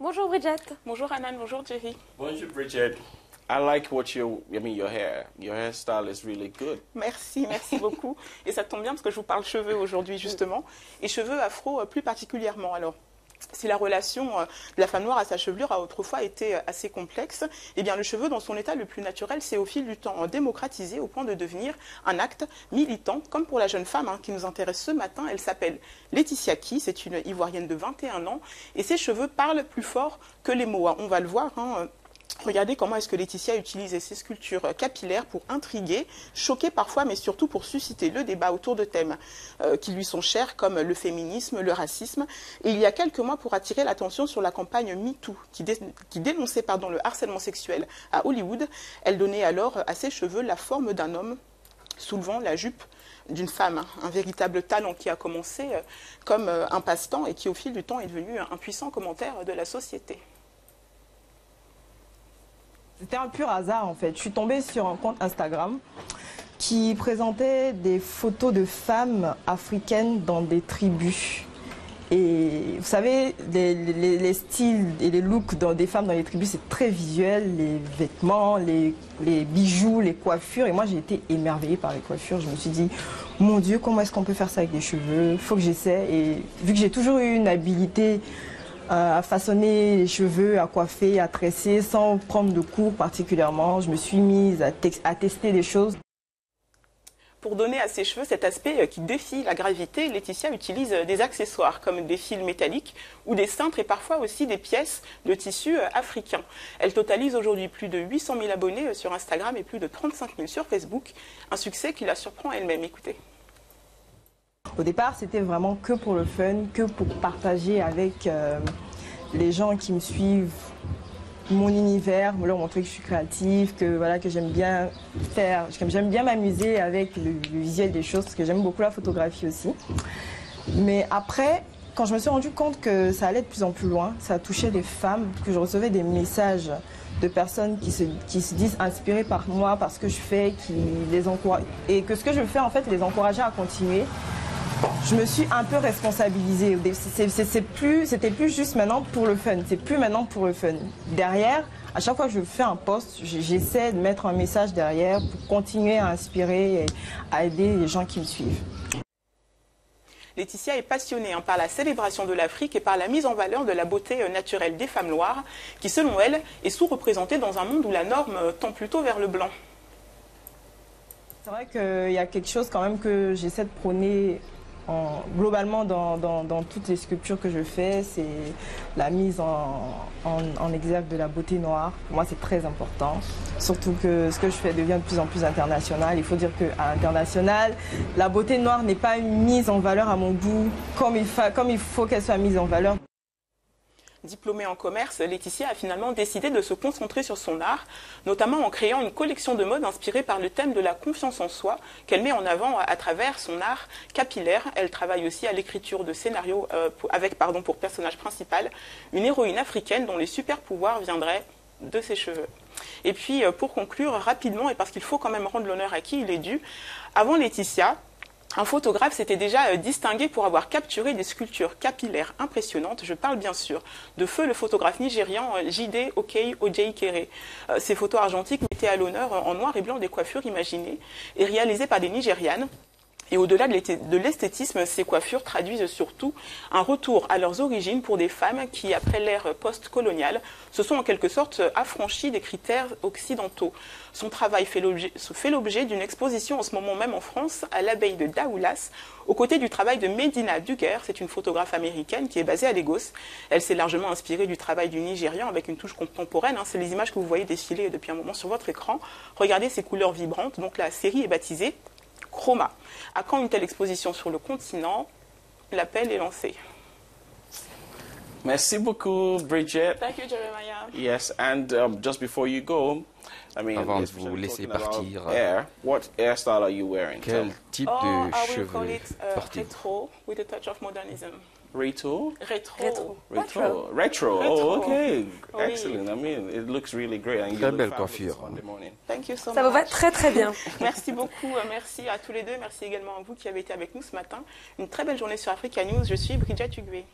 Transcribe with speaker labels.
Speaker 1: Bonjour Bridget.
Speaker 2: Bonjour Anan, bonjour Jerry.
Speaker 3: Bonjour Bridget. I like what your hair. Your hairstyle is really good.
Speaker 2: Merci beaucoup. Et ça tombe bien parce que je vous parle cheveux aujourd'hui justement. Et cheveux afro plus particulièrement. Alors, si la relation de la femme noire à sa chevelure a autrefois été assez complexe, eh bien le cheveu dans son état le plus naturel s'est au fil du temps démocratisé au point de devenir un acte militant, comme pour la jeune femme qui nous intéresse ce matin. Elle s'appelle Laetitia Key, c'est une Ivoirienne de 21 ans et ses cheveux parlent plus fort que les mots. On va le voir. Regardez comment est-ce que Laetitia utilise ses sculptures capillaires pour intriguer, choquer parfois, mais surtout pour susciter le débat autour de thèmes qui lui sont chers, comme le féminisme, le racisme. Et il y a quelques mois, pour attirer l'attention sur la campagne MeToo, qui dénonçait le harcèlement sexuel à Hollywood, elle donnait alors à ses cheveux la forme d'un homme soulevant la jupe d'une femme. Un véritable talent qui a commencé comme un passe-temps et qui, au fil du temps, est devenu un puissant commentaire de la société.
Speaker 4: C'était un pur hasard en fait. Je suis tombée sur un compte Instagram qui présentait des photos de femmes africaines dans des tribus. Et vous savez, les styles et les looks des femmes dans les tribus, c'est très visuel. Les vêtements, les bijoux, les coiffures. Et moi, j'ai été émerveillée par les coiffures. Je me suis dit, mon Dieu, comment est-ce qu'on peut faire ça avec des cheveux? Il faut que j'essaie. Et vu que j'ai toujours eu une habilité à façonner les cheveux, à coiffer, à tresser, sans prendre de cours particulièrement, je me suis mise à tester des choses.
Speaker 2: Pour donner à ses cheveux cet aspect qui défie la gravité, Laetitia utilise des accessoires comme des fils métalliques ou des cintres et parfois aussi des pièces de tissu africain. Elle totalise aujourd'hui plus de 800 000 abonnés sur Instagram et plus de 35 000 sur Facebook. Un succès qui la surprend elle-même. Écoutez.
Speaker 4: Au départ, c'était vraiment que pour le fun, que pour partager avec les gens qui me suivent mon univers, leur montrer que je suis créative, que j'aime bien faire, j'aime bien m'amuser avec le visuel des choses, parce que j'aime beaucoup la photographie aussi. Mais après, quand je me suis rendu compte que ça allait de plus en plus loin, ça touchait des femmes, que je recevais des messages de personnes qui se disent inspirées par moi, par ce que je fais, qui les encouragent, et que ce que je fais en fait les encourageait à continuer. Je me suis un peu responsabilisée. C'était plus juste maintenant pour le fun. C'est plus maintenant pour le fun. Derrière, à chaque fois que je fais un post, j'essaie de mettre un message derrière pour continuer à inspirer et à aider les gens qui me suivent.
Speaker 2: Laetitia est passionnée par la célébration de l'Afrique et par la mise en valeur de la beauté naturelle des femmes noires, qui selon elle est sous-représentée dans un monde où la norme tend plutôt vers le blanc.
Speaker 4: C'est vrai qu'il y a quelque chose quand même que j'essaie de prôner globalement dans toutes les sculptures que je fais, c'est la mise en exergue de la beauté noire. Pour moi, c'est très important. Surtout que ce que je fais devient de plus en plus international. Il faut dire qu'à l'international, la beauté noire n'est pas mise en valeur à mon goût comme il faut qu'elle soit mise en valeur.
Speaker 2: Diplômée en commerce, Laetitia a finalement décidé de se concentrer sur son art, notamment en créant une collection de mode inspirée par le thème de la confiance en soi qu'elle met en avant à travers son art capillaire. Elle travaille aussi à l'écriture de scénarios avec pour personnage principal une héroïne africaine dont les super pouvoirs viendraient de ses cheveux. Et puis pour conclure rapidement, et parce qu'il faut quand même rendre l'honneur à qui il est dû, avant Laetitia, un photographe s'était déjà distingué pour avoir capturé des sculptures capillaires impressionnantes. Je parle bien sûr de feu le photographe nigérian Jide Okeyi-Ojei-Kere. Ces photos argentiques mettaient à l'honneur en noir et blanc des coiffures imaginées et réalisées par des Nigérianes. Et au-delà de l'esthétisme, ces coiffures traduisent surtout un retour à leurs origines pour des femmes qui, après l'ère post-coloniale, se sont en quelque sorte affranchies des critères occidentaux. Son travail fait l'objet d'une exposition en ce moment même en France, à l'abbaye de Daoulas, aux côtés du travail de Medina Duguer. C'est une photographe américaine qui est basée à Lagos. Elle s'est largement inspirée du travail du Nigérian avec une touche contemporaine. C'est les images que vous voyez défiler depuis un moment sur votre écran. Regardez ces couleurs vibrantes. Donc la série est baptisée Chroma. À quand une telle exposition sur le continent? L'appel est lancé.
Speaker 3: Merci beaucoup, Bridget.
Speaker 2: Thank you, Jeremiah.
Speaker 3: Yes, and just before you go,
Speaker 5: avant de vous laisser partir,
Speaker 3: what hairstyle are you wearing?
Speaker 5: Quel type de cheveux portez-vous?
Speaker 2: Retro, with a touch of modernism.
Speaker 3: Retro?
Speaker 2: Retro.
Speaker 3: Retro. Oh, okay. Excellent. I mean, it looks really great. And
Speaker 5: Très belle coiffure.
Speaker 2: Thank you so much.
Speaker 1: Ça vous va très très bien.
Speaker 2: Merci beaucoup. Merci à tous les deux. Merci également à vous qui avez été avec nous ce matin. Une très belle journée sur Africa News. Je suis Bridget Ugué.